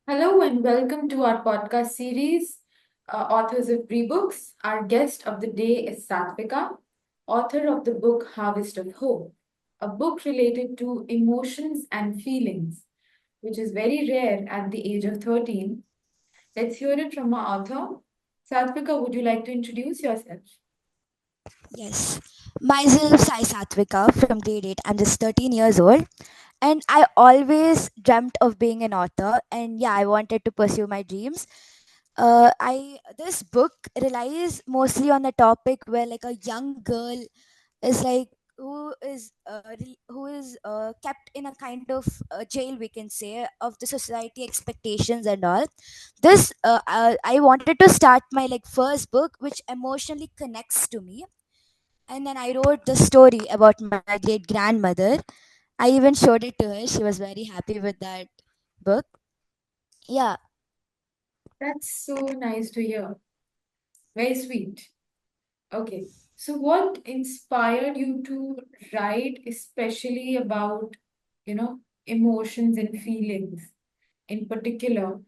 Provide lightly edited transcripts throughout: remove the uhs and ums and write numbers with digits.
Hello and welcome to our podcast series, Authors of BriBooks. Our guest of the day is Saathvika, author of the book Harvest of Hope, a book related to emotions and feelings, which is very rare at the age of 13. Let's hear it from our author. Saathvika, would you like to introduce yourself? Yes. Myself, Sai Saathvika from grade 8. I'm just 13 years old. And I always dreamt of being an author. And yeah, I wanted to pursue my dreams. This book relies mostly on the topic where like a young girl is like who is kept in a kind of jail, we can say, of the society expectations and all. I wanted to start my like first book which emotionally connects to me, and then I wrote the story about my great grandmother. I even showed it to her. She was very happy with that book. Yeah. That's so nice to hear. Very sweet. Okay. So, what inspired you to write, especially about, emotions and feelings in particular?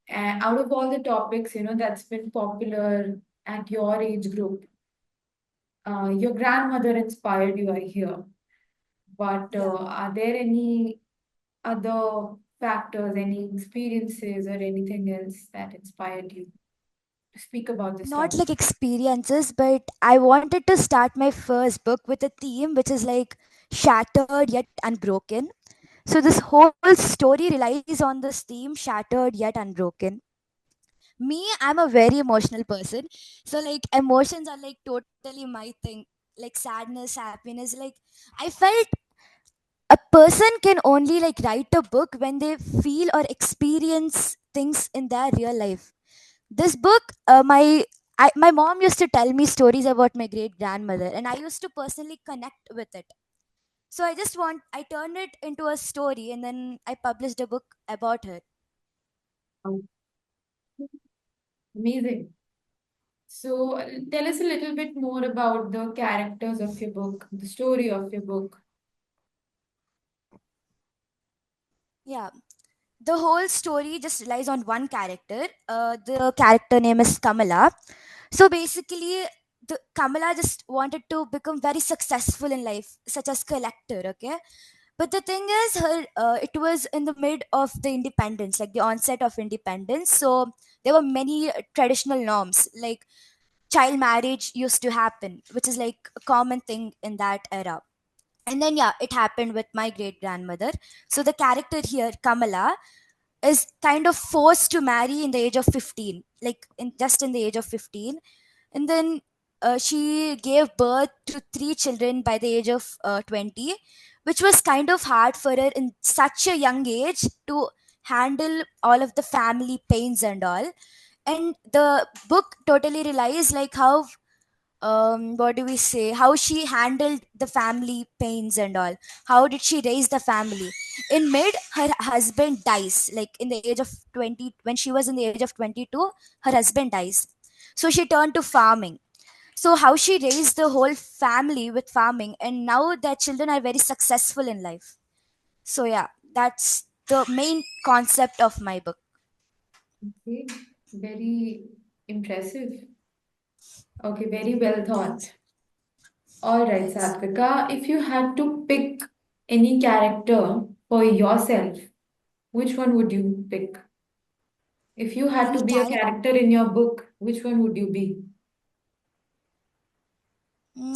And out of all the topics, that's been popular at your age group, your grandmother inspired you, I hear. But Yeah. are there any other factors, any experiences, or anything else that inspired you to speak about this Not topic? like experiences, but I wanted to start my first book with a theme which is like shattered yet unbroken. So this whole story relies on this theme, shattered yet unbroken. Me, I'm a very emotional person. So like emotions are like totally my thing. Like sadness, happiness. Like I felt a person can only like write a book when they feel or experience things in their real life. This book, my mom used to tell me stories about my great grandmother, and I used to personally connect with it. So I turned it into a story, and then I published a book about her. Oh, amazing. So, tell us a little bit more about the characters of your book, the story of your book. Yeah, the whole story just relies on one character. The character name is Kamala. So basically, the Kamala just wanted to become very successful in life, such as collector. Okay, but the thing is, it was in the mid of the independence, like the onset of independence. So there were many traditional norms, like child marriage used to happen, which is like a common thing in that era. And then yeah, it happened with my great grandmother. So the character here, Kamala, is kind of forced to marry in the age of 15, like in the age of 15. And then she gave birth to three children by the age of 20, which was kind of hard for her in such a young age to handle all of the family pains and all. And the book totally relies like how what do we say, how she handled the family pains and all. How did she raise the family? In mid, her husband dies, like in the age of 20. When she was in the age of 22, her husband dies. So she turned to farming. So how she raised the whole family with farming, and now their children are very successful in life. So yeah, that's the main concept of my book. Okay, very impressive. Okay, very well Thanks. thought. All right, Thanks. Satvika, if you had to pick any character for yourself, which one would you pick? If you had to Any be a character? character in your book, which one would you be?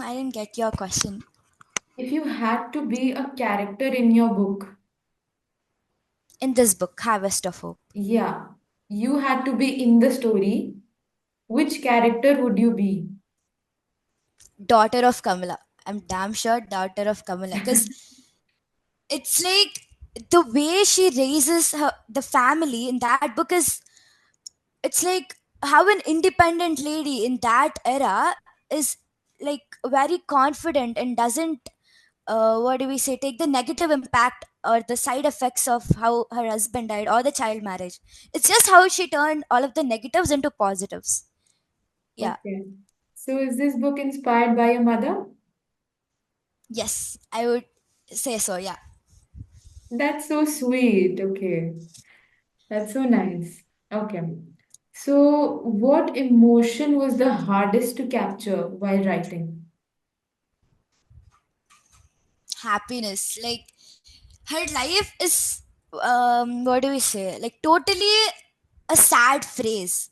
I didn't get your question. If you had to be a character in your book, In this book, Harvest of Hope. yeah, you had to be in the story, which character would you be? Daughter of Kamala. I'm damn sure daughter of Kamala, because it's like the way she raises the family in that book is, it's like how an independent lady in that era is like very confident and doesn't what do we say, take the negative impact or the side effects of how her husband died or the child marriage. It's just how she turned all of the negatives into positives. Yeah. Okay. So is this book inspired by your mother? Yes, I would say so. Yeah. That's so sweet. Okay. That's so nice. Okay. So, what emotion was the hardest to capture while writing? Happiness. Like her life is what do we say? Like totally a sad phrase.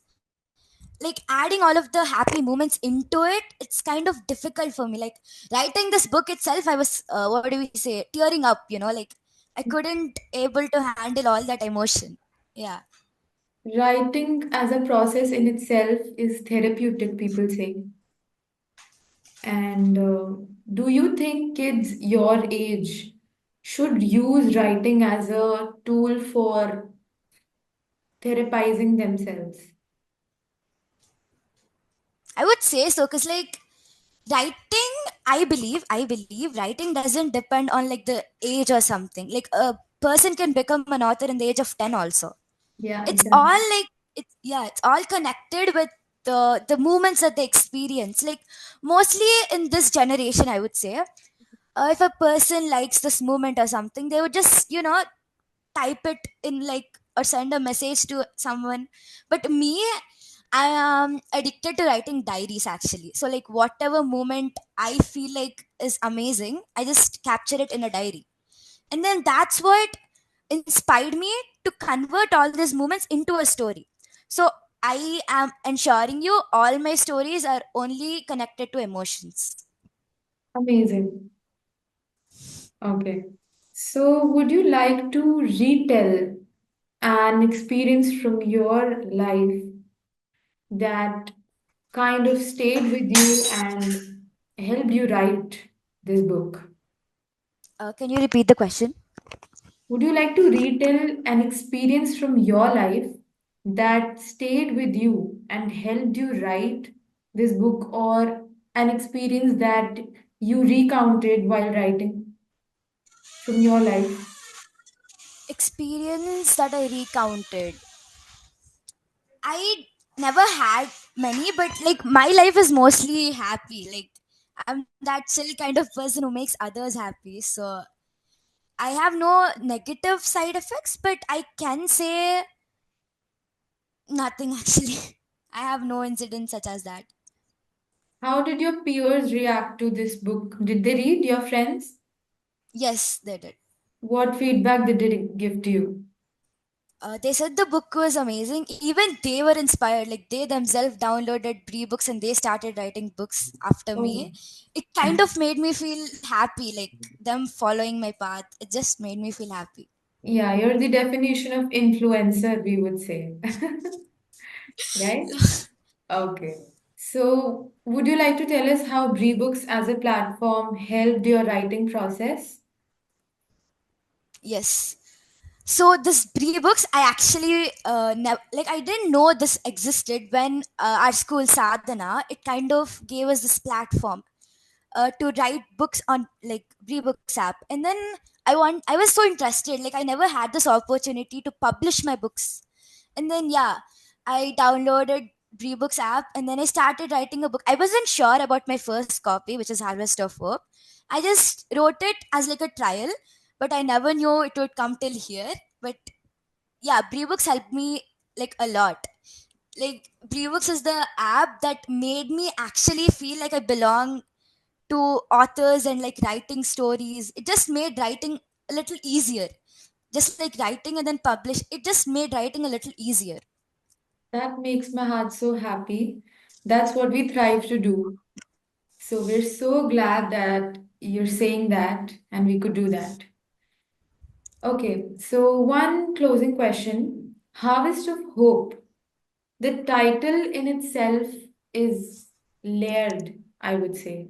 Like adding all of the happy moments into it, it's kind of difficult for me. Like writing this book itself, I was what do we say, tearing up, like I couldn't able to handle all that emotion. Yeah. Writing as a process in itself is therapeutic, people say. And do you think kids your age should use writing as a tool for therapizing themselves? I would say so, because like writing, I believe writing doesn't depend on like the age or something. Like a person can become an author in the age of 10 also. Yeah, It's exactly. all like it's all connected with the moments that they experience. Like mostly in this generation, I would say, if a person likes this moment or something, they would just type it in, like, or send a message to someone. But me, I am addicted to writing diaries actually. So like whatever moment I feel like is amazing, I just capture it in a diary. And then that's what inspired me to convert all these moments into a story. So I am ensuring you all my stories are only connected to emotions. Amazing. Okay. So, would you like to retell an experience from your life that kind of stayed with you and helped you write this book? Can you repeat the question? Would you like to retell an experience from your life that stayed with you and helped you write this book, or an experience that you recounted while writing from your life? Experience that I recounted. I never had many, but like my life is mostly happy. Like I'm that chill kind of person who makes others happy. So I have no negative side effects, but I can say nothing actually. I have no incident such as that. How did your peers react to this book? Did they read, your friends? Yes, they did. What feedback did they give to you? They said the book was amazing. Even they were inspired. Like they themselves downloaded BriBooks and they started writing books after Oh, me. It kind of made me feel happy. Like them following my path. It just made me feel happy. yeah, you're the definition of influencer, we would say. Right? Okay. So, would you like to tell us how BriBooks as a platform helped your writing process? Yes. So this books, I actually like I didn't know this existed when our school Sadhana. It kind of gave us this platform to write books on like BriBooks app, and then I was so interested. Like I never had this opportunity to publish my books, and then yeah, I downloaded BriBooks app, and then I started writing a book. I wasn't sure about my first copy, which is Harvest of Hope. I just wrote it as like a trial, but I never knew it would come till here. But yeah, BriBooks helped me like a lot. Like BriBooks is the app that made me actually feel like I belong to authors and like writing stories. It just made writing a little easier. Just like writing and then publish, it just made writing a little easier. That makes my heart so happy. That's what we thrive to do. So, we're so glad that you're saying that and we could do that. Okay, so one closing question. Harvest of Hope. The title in itself is layered, I would say.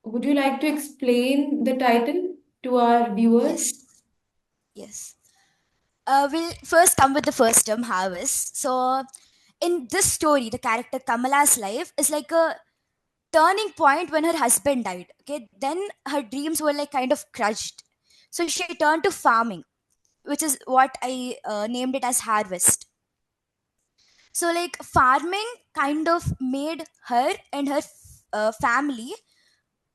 Would you like to explain the title to our viewers? Yes, yes. We'll first come with the first term, harvest. So, in this story, the character Kamala's life is like a turning point when her husband died. Okay, then her dreams were like kind of crushed. So she turned to farming, which is what I named it as harvest. So like farming kind of made her and her family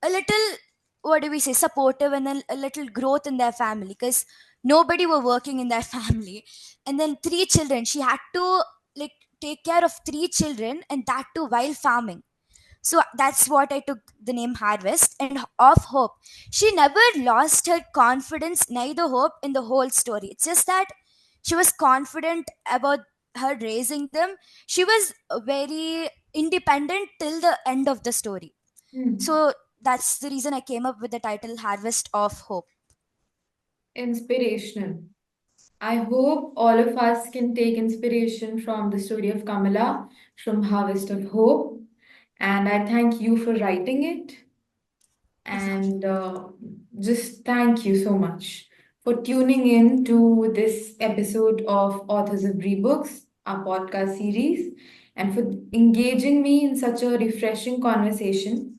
a little, what do we say, supportive, and then a little growth in their family, because Nobody were working in their family, and then three children. She had to like take care of three children, and that too while farming. So that's what I took the name Harvest. And of Hope, she never lost her confidence, neither hope in the whole story. It's just that she was confident about her raising them. She was very independent till the end of the story. Hmm. So that's the reason I came up with the title Harvest of Hope. Inspirational. I hope all of us can take inspiration from the story of Kamala from Harvest of Hope. And I thank you for writing it. And just thank you so much for tuning in to this episode of Authors of BriBooks, our podcast series, and for engaging me in such a refreshing conversation.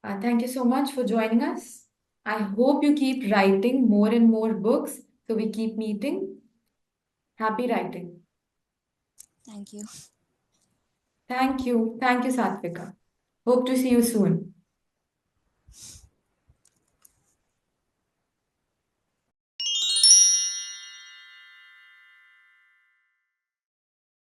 Thank you so much for joining us. I hope you keep writing more and more books so we keep meeting. Happy writing. Thank you. Thank you. Thank you, Satvika. Hope to see you soon.